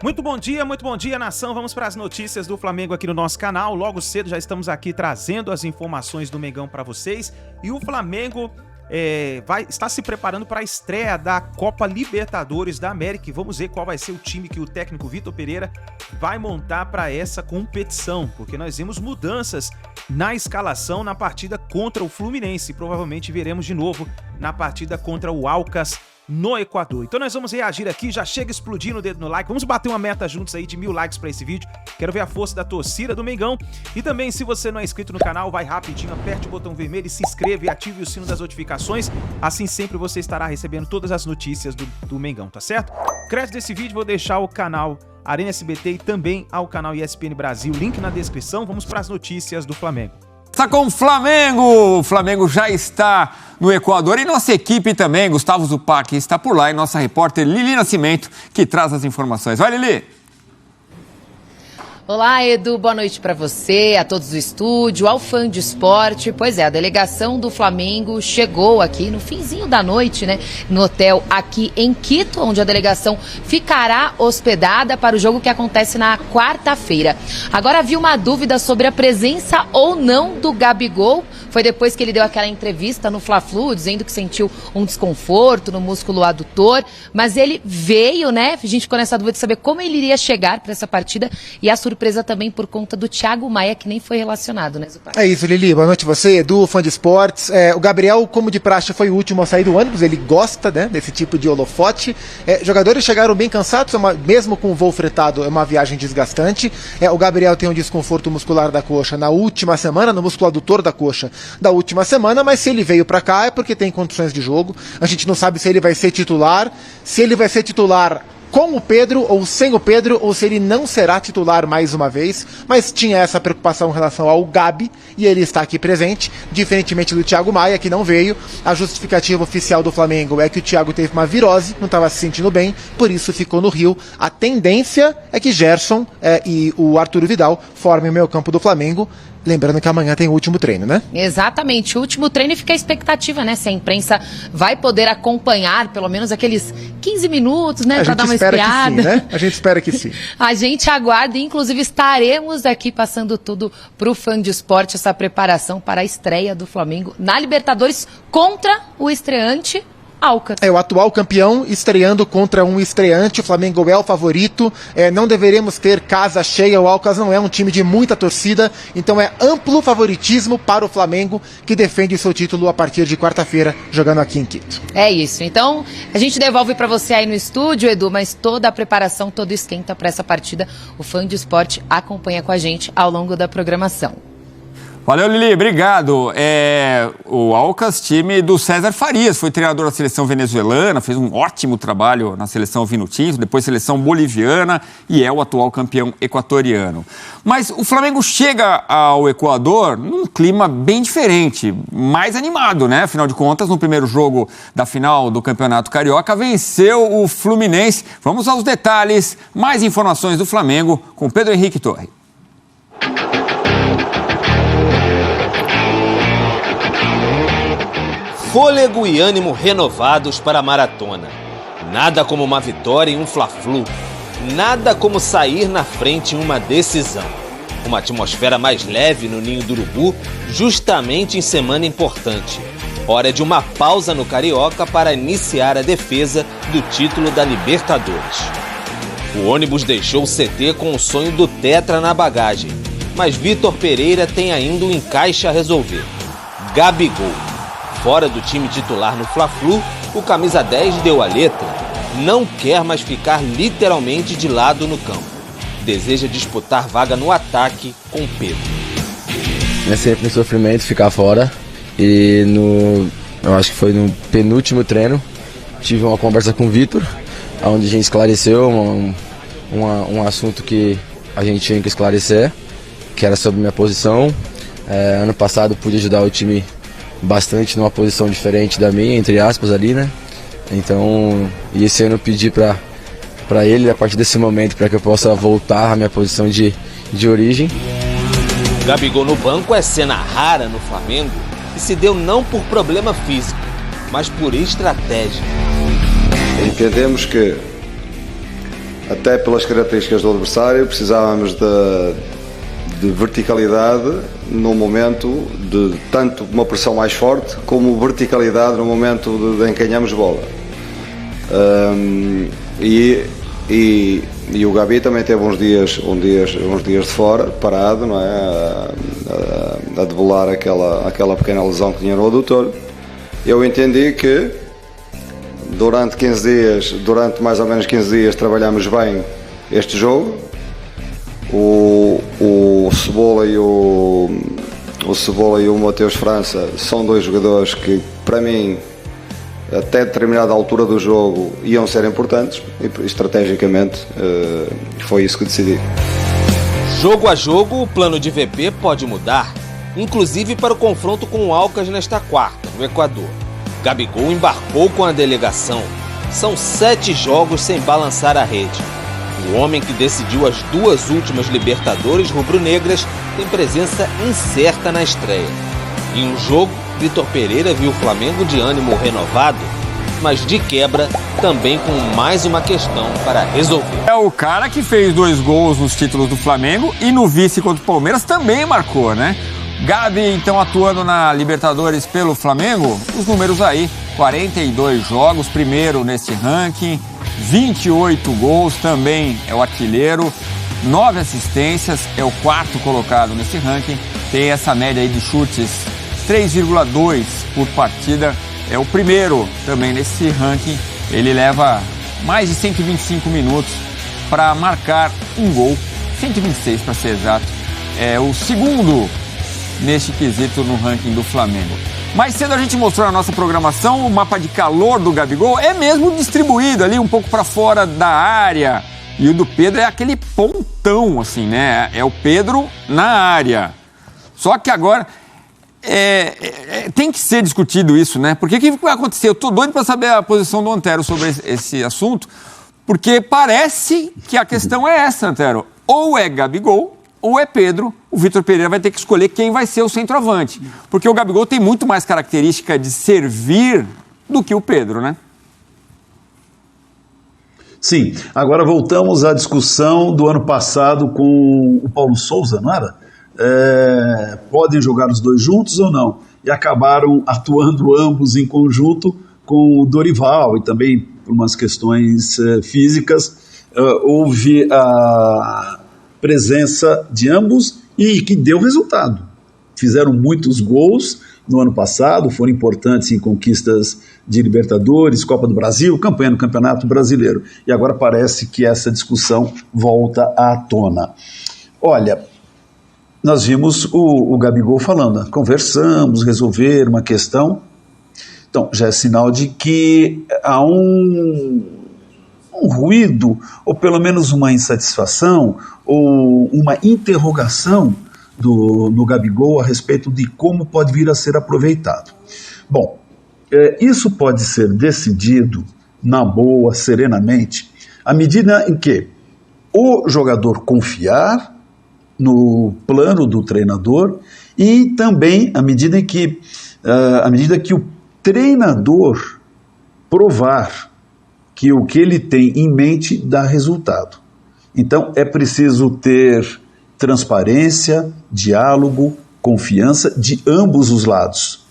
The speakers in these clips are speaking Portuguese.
Muito bom dia, nação. Vamos para as notícias do Flamengo aqui no nosso canal. Logo cedo já estamos aqui trazendo as informações do Mengão para vocês. E o Flamengo está se preparando para a estreia da Copa Libertadores da América. E vamos ver qual vai ser o time que o técnico Vitor Pereira vai montar para essa competição. Porque nós vimos mudanças na escalação na partida contra o Fluminense. Provavelmente veremos de novo na partida contra o Aucas no Equador. Então nós vamos reagir aqui, já chega explodindo o dedo no like, vamos bater uma meta juntos aí de 1000 likes para esse vídeo, quero ver a força da torcida do Mengão. E também, se você não é inscrito no canal, vai rapidinho, aperte o botão vermelho e se inscreva e ative o sino das notificações, assim sempre você estará recebendo todas as notícias do Mengão, tá certo? Crédito desse vídeo vou deixar o canal Arena SBT e também ao canal ESPN Brasil, link na descrição. Vamos para as notícias do Flamengo. Está com o Flamengo! O Flamengo já está no Equador e nossa equipe também, Gustavo Zupac está por lá e nossa repórter Lili Nascimento que traz as informações. Vai, Lili! Olá, Edu, boa noite para você, a todos do estúdio, ao fã de esporte. Pois é, a delegação do Flamengo chegou aqui no finzinho da noite, né, no hotel aqui em Quito, onde a delegação ficará hospedada para o jogo que acontece na quarta-feira. Agora havia uma dúvida sobre a presença ou não do Gabigol. Foi depois que ele deu aquela entrevista no Fla-Flu, dizendo que sentiu um desconforto no músculo adutor, mas ele veio, né? A gente ficou nessa dúvida de saber como ele iria chegar para essa partida e a surpresa também por conta do Thiago Maia, que nem foi relacionado, né, Zupac? É isso, Lili. Boa noite a você, Edu, fã de esportes. O Gabriel, como de praxe, foi o último a sair do ônibus, ele gosta, né, desse tipo de holofote. Jogadores chegaram bem cansados, mesmo com o voo fretado, é uma viagem desgastante. O Gabriel tem um desconforto muscular da coxa na última semana, no músculo adutor da coxa da última semana, mas se ele veio pra cá é porque tem condições de jogo. A gente não sabe se ele vai ser titular, com o Pedro ou sem o Pedro, ou se ele não será titular mais uma vez, mas tinha essa preocupação em relação ao Gabi, e ele está aqui presente, diferentemente do Thiago Maia, que não veio. A justificativa oficial do Flamengo é que o Thiago teve uma virose, não estava se sentindo bem, por isso ficou no Rio. A tendência é que Gerson e o Arturo Vidal formem o meio campo do Flamengo. Lembrando que amanhã tem o último treino, né? Exatamente, o último treino, e fica a expectativa, né? Se a imprensa vai poder acompanhar pelo menos aqueles 15 minutos, né? Para dar uma espiada. Que sim, né? A gente espera que sim. A gente aguarda e, inclusive, estaremos aqui passando tudo pro fã de esporte, essa preparação para a estreia do Flamengo na Libertadores contra o estreante Aucas. O atual campeão estreando contra um estreante. O Flamengo é o favorito. Não deveremos ter casa cheia. O Aucas não é um time de muita torcida. Então é amplo favoritismo para o Flamengo, que defende o seu título a partir de quarta-feira, jogando aqui em Quito. É isso. Então a gente devolve para você aí no estúdio, Edu, mas toda a preparação, todo o esquenta para essa partida, o fã de esporte acompanha com a gente ao longo da programação. Valeu, Lili, obrigado. O Aucas, time do César Farias, foi treinador da seleção venezuelana, fez um ótimo trabalho na seleção Vinotinto, depois seleção boliviana e é o atual campeão equatoriano. Mas o Flamengo chega ao Equador num clima bem diferente, mais animado, né? Afinal de contas, no primeiro jogo da final do Campeonato Carioca, venceu o Fluminense. Vamos aos detalhes, mais informações do Flamengo com Pedro Henrique Torre. Fôlego e ânimo renovados para a maratona. Nada como uma vitória em um Fla-Flu. Nada como sair na frente em uma decisão. Uma atmosfera mais leve no Ninho do Urubu, justamente em semana importante. Hora de uma pausa no Carioca para iniciar a defesa do título da Libertadores. O ônibus deixou o CT com o sonho do Tetra na bagagem. Mas Vitor Pereira tem ainda um encaixe a resolver. Gabigol. Fora do time titular no Fla-Flu, o camisa 10 deu a letra. Não quer mais ficar literalmente de lado no campo. Deseja disputar vaga no ataque com Pedro. É sempre um sofrimento ficar fora. E eu acho que foi no penúltimo treino, tive uma conversa com o Vitor, onde a gente esclareceu um assunto que a gente tinha que esclarecer, que era sobre minha posição. Ano passado pude ajudar o time bastante numa posição diferente da minha, entre aspas, ali, né? Então, e esse ano eu pedi para ele, a partir desse momento, para que eu possa voltar à minha posição de origem. Gabigol no banco é cena rara no Flamengo e se deu não por problema físico, mas por estratégia. Entendemos que até pelas características do adversário, precisávamos de verticalidade no momento de tanto uma pressão mais forte como verticalidade no momento de encanhamos bola. E o Gabi também teve uns dias de fora, parado, não é? A debelar aquela pequena lesão que tinha no adutor. Eu entendi que durante mais ou menos 15 dias trabalhamos bem este jogo. O Cebola e o Mateus França são dois jogadores que, para mim, até determinada altura do jogo iam ser importantes e estrategicamente foi isso que decidi. Jogo a jogo, o plano de VP pode mudar, inclusive para o confronto com o Alcas nesta quarta, no Equador. Gabigol embarcou com a delegação. São 7 jogos sem balançar a rede. O homem que decidiu as 2 últimas Libertadores rubro-negras tem presença incerta na estreia. Em um jogo, Vitor Pereira viu o Flamengo de ânimo renovado, mas de quebra também com mais uma questão para resolver. É o cara que fez 2 gols nos títulos do Flamengo e no vice contra o Palmeiras também marcou, né? Gabi, então, atuando na Libertadores pelo Flamengo, os números aí, 42 jogos, primeiro nesse ranking, 28 gols, também é o artilheiro, 9 assistências, é o 4º colocado nesse ranking, tem essa média aí de chutes 3,2 por partida, é o primeiro também nesse ranking, ele leva mais de 125 minutos para marcar um gol, 126 para ser exato, é o segundo neste quesito no ranking do Flamengo. Mais cedo a gente mostrou na nossa programação o mapa de calor do Gabigol, é mesmo distribuído ali um pouco para fora da área, e o do Pedro é aquele pontão, assim, né? É o Pedro na área. Só que agora tem que ser discutido isso, né? Porque o que vai acontecer? Eu tô doido para saber a posição do Antero sobre esse assunto, porque parece que a questão é essa, Antero. Ou é Gabigol, ou é Pedro. O Vitor Pereira vai ter que escolher quem vai ser o centroavante. Porque o Gabigol tem muito mais característica de servir do que o Pedro, né? Sim. Agora voltamos à discussão do ano passado com o Paulo Souza, não era? Podem jogar os dois juntos ou não? E acabaram atuando ambos em conjunto com o Dorival e também por umas questões físicas. Houve a presença de ambos e que deu resultado. Fizeram muitos gols no ano passado, foram importantes em conquistas de Libertadores, Copa do Brasil, campanha no Campeonato Brasileiro. E agora parece que essa discussão volta à tona. Olha, nós vimos o Gabigol falando, conversamos, resolver uma questão. Então, já é sinal de que há um ruído, ou pelo menos uma insatisfação, ou uma interrogação do Gabigol a respeito de como pode vir a ser aproveitado. Bom, isso pode ser decidido na boa, serenamente, à medida em que o jogador confiar no plano do treinador e também à medida que o treinador provar que o que ele tem em mente dá resultado. Então é preciso ter transparência, diálogo, confiança de ambos os lados,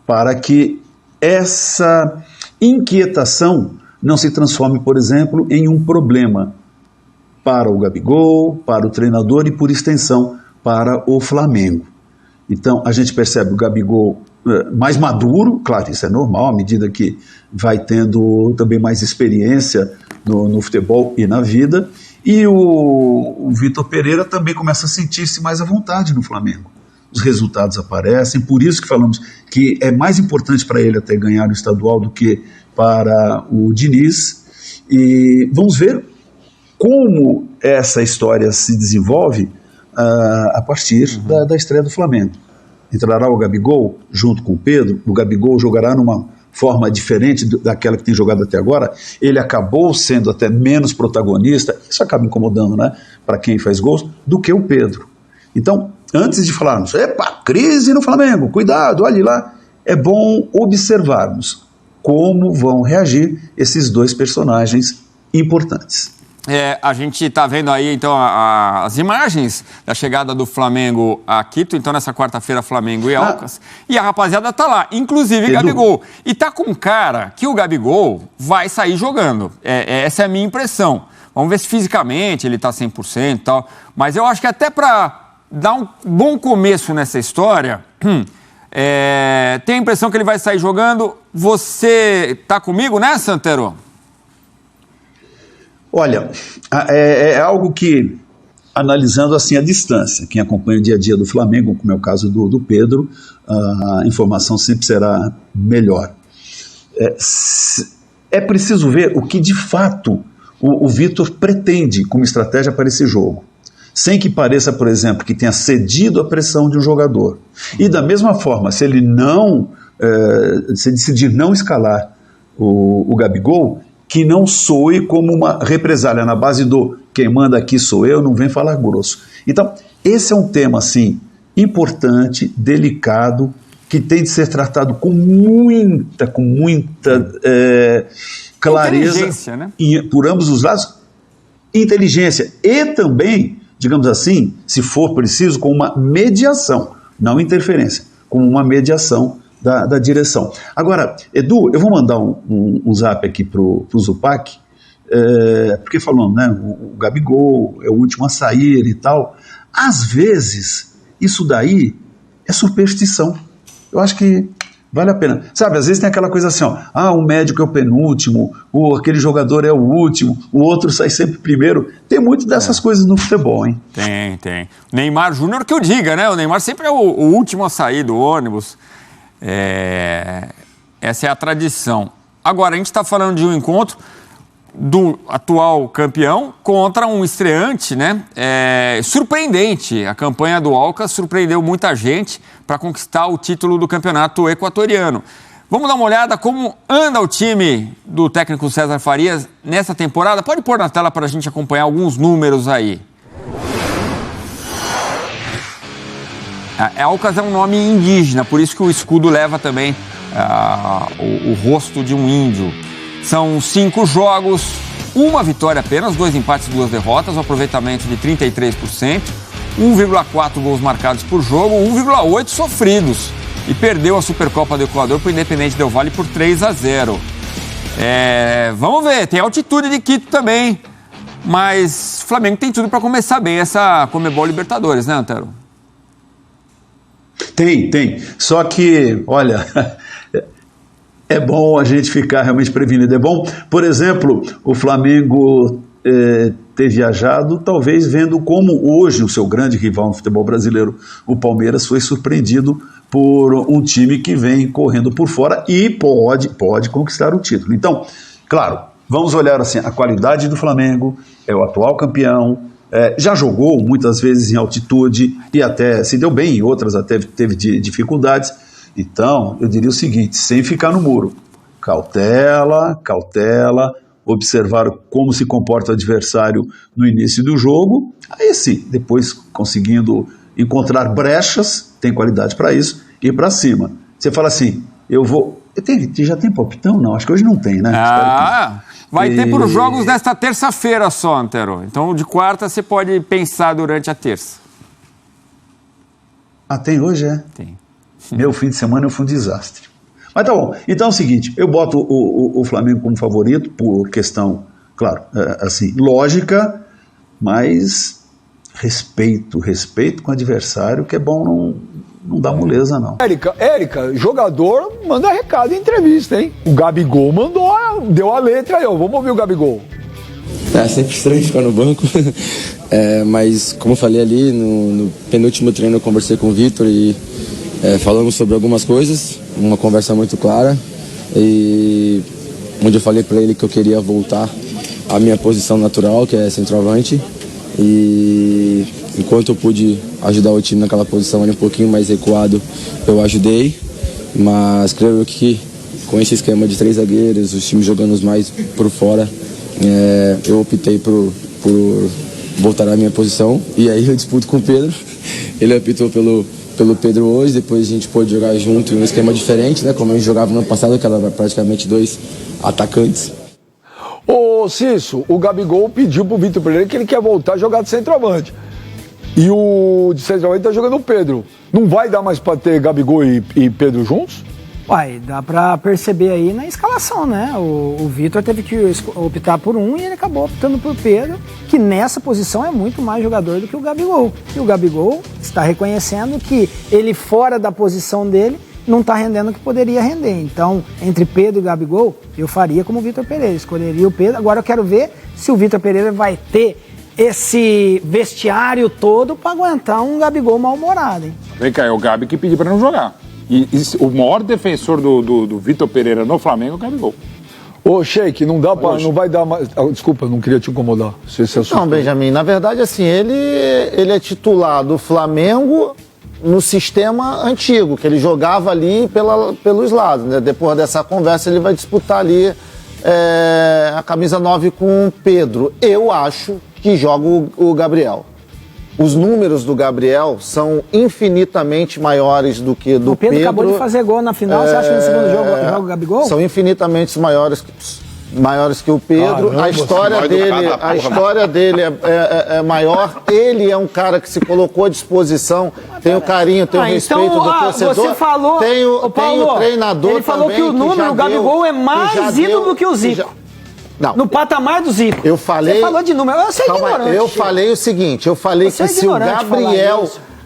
para que essa inquietação não se transforme, por exemplo, em um problema para o Gabigol, para o treinador e, por extensão, para o Flamengo. Então a gente percebe o Gabigol mais maduro, claro, isso é normal, à medida que vai tendo também mais experiência no futebol e na vida, e o Vitor Pereira também começa a sentir-se mais à vontade no Flamengo. Os resultados aparecem, por isso que falamos que é mais importante para ele até ganhar o estadual do que para o Diniz, e vamos ver como essa história se desenvolve a partir da estreia do Flamengo. Entrará o Gabigol junto com o Pedro, o Gabigol jogará numa forma diferente daquela que tem jogado até agora, ele acabou sendo até menos protagonista, isso acaba incomodando, né, para quem faz gols, do que o Pedro. Então, antes de falarmos, crise no Flamengo, cuidado, olhe lá, é bom observarmos como vão reagir esses dois personagens importantes. A gente está vendo aí, então, as imagens da chegada do Flamengo a Quito. Então, nessa quarta-feira, Flamengo e Alcas. E a rapaziada tá lá, inclusive Edu. Gabigol. E tá com cara que o Gabigol vai sair jogando. Essa é a minha impressão. Vamos ver se fisicamente ele tá 100% e tal. Mas eu acho que até para dar um bom começo nessa história, tem a impressão que ele vai sair jogando. Você tá comigo, né, Santero? Olha, é algo que, analisando assim a distância, quem acompanha o dia a dia do Flamengo, como é o caso do Pedro, a informação sempre será melhor. É preciso ver o que de fato o Vitor pretende como estratégia para esse jogo. Sem que pareça, por exemplo, que tenha cedido a pressão de um jogador. E da mesma forma, se ele se decidir não escalar o Gabigol, que não soe como uma represália na base do quem manda aqui sou eu, não vem falar grosso. Então, esse é um tema, assim, importante, delicado, que tem de ser tratado com muita clareza, inteligência, né? Por ambos os lados, inteligência e também, digamos assim, se for preciso, com uma mediação, não interferência, com uma mediação da direção. Agora, Edu, eu vou mandar um zap aqui pro Zupac, porque falando, né, o Gabigol é o último a sair e tal. Às vezes, isso daí é superstição. Eu acho que vale a pena. Sabe, às vezes tem aquela coisa assim, o médico é o penúltimo, ou aquele jogador é o último, o outro sai sempre primeiro. Tem muito dessas coisas no futebol, hein? Tem. Neymar Júnior que eu diga, né? O Neymar sempre é o último a sair do ônibus. Essa é a tradição. Agora, a gente está falando de um encontro do atual campeão contra um estreante, né? Surpreendente. A campanha do Alcas surpreendeu muita gente para conquistar o título do campeonato equatoriano. Vamos dar uma olhada como anda o time do técnico César Farias nessa temporada. Pode pôr na tela para a gente acompanhar alguns números aí. Alcas é um nome indígena, por isso que o escudo leva também o rosto de um índio. São 5 jogos, 1 vitória apenas, 2 empates e 2 derrotas, um aproveitamento de 33%, 1,4 gols marcados por jogo, 1,8 sofridos. E perdeu a Supercopa do Equador para o Independente Del Valle por 3-0. Vamos ver, tem altitude de Quito também, mas o Flamengo tem tudo para começar bem essa Conmebol Libertadores, né, Antero? Tem. Só que, olha, é bom a gente ficar realmente prevenido. É bom, por exemplo, o Flamengo ter viajado, talvez vendo como hoje o seu grande rival no futebol brasileiro, o Palmeiras, foi surpreendido por um time que vem correndo por fora e pode conquistar o título. Então, claro, vamos olhar assim, a qualidade do Flamengo, é o atual campeão, já jogou muitas vezes em altitude e até se deu bem, em outras até teve dificuldades. Então, eu diria o seguinte, sem ficar no muro, cautela, observar como se comporta o adversário no início do jogo, aí sim, depois conseguindo encontrar brechas, tem qualidade para isso, ir para cima. Você fala assim, eu vou... Já tem palpitão? Não, acho que hoje não tem, né? Vai ter para os jogos desta terça-feira só, Antero. Então, de quarta, você pode pensar durante a terça. Tem hoje, Tem. Meu fim de semana foi um desastre. Mas tá bom. Então é o seguinte, eu boto o Flamengo como favorito, por questão, claro, assim, lógica, mas respeito com o adversário, que é bom não dar moleza, não. Érica, jogador manda recado em entrevista, hein? O Gabigol deu a letra aí, ó. Vamos ouvir o Gabigol. É sempre estranho ficar no banco, mas como eu falei ali, no penúltimo treino eu conversei com o Vitor e falamos sobre algumas coisas, uma conversa muito clara, e onde eu falei para ele que eu queria voltar à minha posição natural, que é centroavante, e enquanto eu pude ajudar o time naquela posição ali um pouquinho mais recuado, eu ajudei, mas creio que com esse esquema de 3 zagueiros, os times jogando mais por fora, eu optei por voltar à minha posição, e aí eu disputo com o Pedro. Ele apitou pelo Pedro hoje, depois a gente pôde jogar junto em um esquema diferente, né? Como a gente jogava no ano passado, que era praticamente 2 atacantes. Ô, Cício, o Gabigol pediu pro Vitor Pereira que ele quer voltar a jogar de centroavante. E o de centroavante tá jogando o Pedro. Não vai dar mais pra ter Gabigol e Pedro juntos? Uai, dá pra perceber aí na escalação, né? O Vitor teve que optar por um e ele acabou optando por Pedro, que nessa posição é muito mais jogador do que o Gabigol. E o Gabigol está reconhecendo que ele fora da posição dele não está rendendo o que poderia render. Então, entre Pedro e Gabigol, eu faria como o Vitor Pereira, escolheria o Pedro. Agora eu quero ver se o Vitor Pereira vai ter esse vestiário todo para aguentar um Gabigol mal-humorado, hein? Vem cá, é o Gabi que pediu para não jogar. E o maior defensor do Vitor Pereira no Flamengo é o Gabigol. Ô, Sheik, não dá pra, não vai dar mais... Desculpa, não queria te incomodar. Não, Benjamin, na verdade, assim, ele é titular do Flamengo no sistema antigo, que ele jogava ali pelos lados, né? Depois dessa conversa, ele vai disputar ali a camisa 9 com o Pedro. Eu acho que joga o Gabriel. Os números do Gabriel são infinitamente maiores do que do Pedro. O Pedro acabou de fazer gol na final, você acha que no segundo jogo joga o Gabigol? São infinitamente maiores que o Pedro. A história dele é maior. Ele é um cara que se colocou à disposição, tem o carinho, tem o respeito do torcedor. Você falou, tem o treinador. Ele falou que o número, o Gabigol é mais ídolo do que o Zico. Não. No patamar do Zico. Eu falei. Você falou de número. Eu sei ignorante. Eu falei o seguinte: eu falei que se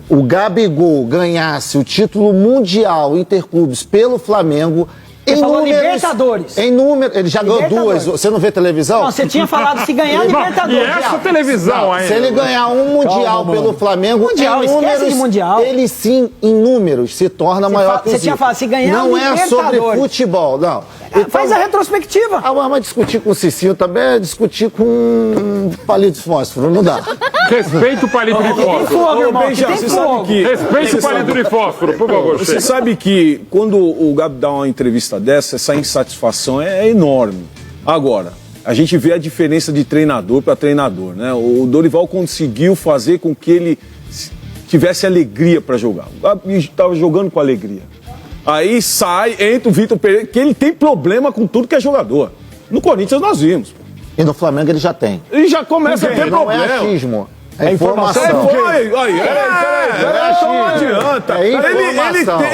o Gabigol ganhasse o título mundial Interclubes pelo Flamengo. Você falou Libertadores. Em número, ele já ganhou duas. Você não vê televisão? Não, você tinha falado se ganhar Libertadores. E essa televisão aí? Se ele ganhar um mundial pelo Flamengo, mundial, esquece de mundial. Ele sim, em números, se torna maior que o Zico. Você tinha falado se ganhar Não é sobre futebol, não. Então, faz a retrospectiva. Mas discutir com o Cicinho também é discutir com um palito de fósforo, não dá. Respeita o palito de fósforo. Tem fogo, irmão. Tem fogo. Respeita o palito de fósforo, por favor. Você sabe que quando o Gabi dá uma entrevista dessa, essa insatisfação é enorme. Agora, a gente vê a diferença de treinador para treinador, né? O Dorival conseguiu fazer com que ele tivesse alegria para jogar. O Gabi estava jogando com alegria. Aí sai, entra o Vitor Pereira, que ele tem problema com tudo que é jogador. No Corinthians nós vimos. E no Flamengo ele já tem. Ele já começa a ter problema. Não é achismo. É informação. Peraí, não adianta.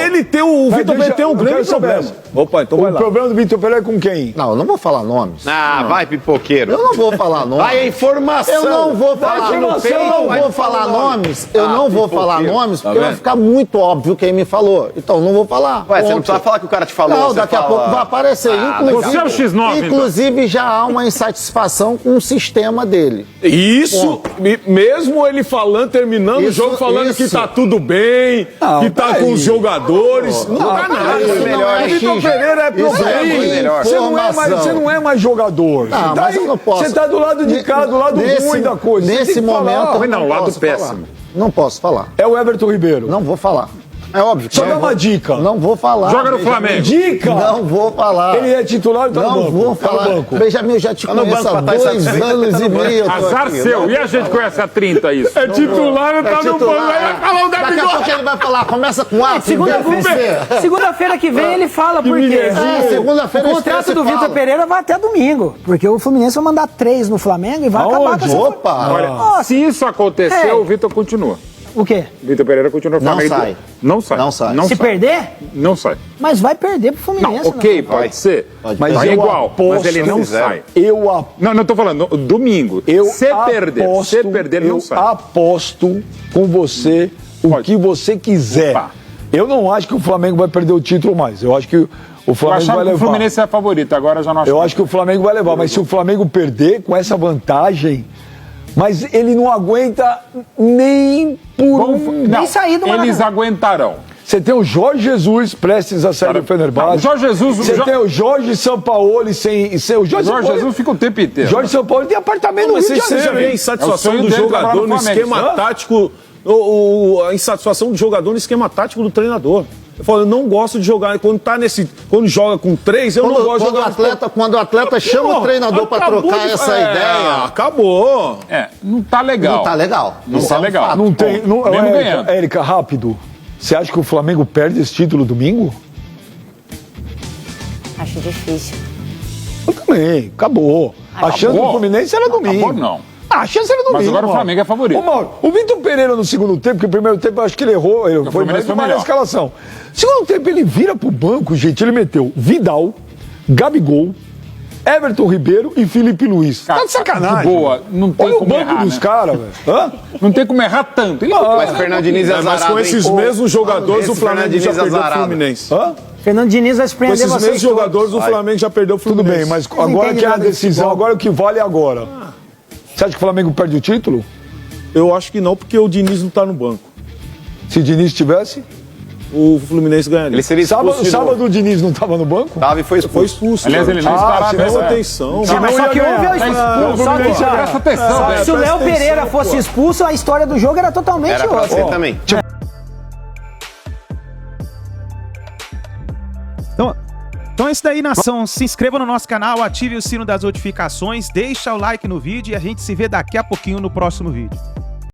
Ele tem o Vitor Pereira tem um grande problema. Opa, então vai lá. O problema do Vitor Pereira é com quem? Não, eu não vou falar nomes. Vai, pipoqueiro. Eu não vou falar nomes. Vai, é informação. Eu não vou falar nomes. Eu não vou falar nomes. Eu não vou falar nomes porque vai ficar muito óbvio quem me falou. Então não vou falar. Ué, você não precisa falar que o cara te falou. Não, daqui a pouco vai aparecer. Você é o X9. Inclusive já há uma insatisfação com o sistema dele. Isso, mesmo ele falando, terminando o jogo, falando que tá tudo bem, que tá com os jogadores. Não tá nada. O Vitor Pereira é problema. Você não é mais jogador. Você tá do lado de cá, do lado ruim da coisa. Nesse momento. Não, lado péssimo. Não posso falar. É o Everton Ribeiro. Não vou falar. É óbvio que só dá uma dica. Não vou falar. Joga no Flamengo. Dica? Não vou falar. Ele é titular ou tá no banco? Não vou falar. Benjamin, eu já te conheço há 2 anos e meio. Azar seu. E a gente conhece há 30 isso. É titular ou tá no banco? Vai falar o Daqui a pouco ele vai falar. Começa com A. Segunda-feira que vem ele fala por quê. Segunda-feira o contrato do Vitor Pereira vai até domingo. Porque o Fluminense vai mandar 3 no Flamengo e vai acabar com essa... Opa! Se isso acontecer, o Vitor continua. O quê? Vitor Pereira continua no Flamengo. Não sai. Se perder? Não sai. Mas vai perder pro Fluminense. Não, ok, pode ser. Mas é igual, mas ele não sai. Não tô falando, domingo. Se perder, não sai. Eu aposto com você que você quiser. Opa. Eu não acho que o Flamengo vai perder o título mais. Eu acho que o Flamengo vai levar. O Fluminense é favorito, agora já não acho. Eu acho que o Flamengo vai levar, mas se o Flamengo perder com essa vantagem... Mas ele não aguenta nem por nem sair do Maracanã. Eles aguentarão. Você tem o Jorge Jesus prestes a sair do Fenerbahçe. Jorge Jesus... Você tem o Jorge Sampaoli sem o Jorge Jesus fica o tempo inteiro. Jorge Sampaoli tem apartamento no Rio de Janeiro. Você já vê a insatisfação do jogador no esquema tático... A insatisfação do jogador no esquema tático do treinador. Eu falo, eu não gosto de jogar. Quando joga com 3, eu não gosto de jogar. Quando o atleta chama o treinador para trocar essa ideia. Acabou. Não tá legal. Não tá legal. Não tá legal. Não tem. Mesmo ganhando. Érica, rápido. Você acha que o Flamengo perde esse título domingo? Acho difícil. Eu também. Acabou. A chance do Fluminense era domingo. Acabou, não. A chance era domingo. Mas agora o Flamengo é favorito. Ô, Mauro, o Vitor Pereira no segundo tempo, porque o primeiro tempo eu acho que ele errou, ele foi mais na escalação. Segundo tempo ele vira pro banco, gente, ele meteu Vidal, Gabigol, Everton Ribeiro e Felipe Luiz. Cara, tá de sacanagem. Boa, não tem olha como o banco errar, dos caras, velho. Não tem como errar tanto. Mas Fernando Diniz é azarado, mas com esses mesmos jogadores o Flamengo já perdeu o Fluminense. Fernando Diniz vai surpreender vocês. Com esses mesmos jogadores o Flamengo já perdeu o Fluminense. Tudo bem, mas agora que é a decisão, agora o que vale é agora. Você acha que o Flamengo perde o título? Eu acho que não, porque o Diniz não tá no banco. Se o Diniz tivesse? O Fluminense ganharia. Ele seria expulso sábado o Diniz não estava no banco? Tava e foi expulso. Foi expulso. Aliás, ele não estará. Presta atenção. Mas só que houve a expulsão. Presta atenção. Se o Léo Pereira fosse expulso, a história do jogo era totalmente outra. Era pra ser também. Então é isso daí, nação. Se inscreva no nosso canal, ative o sino das notificações, deixa o like no vídeo e a gente se vê daqui a pouquinho no próximo vídeo.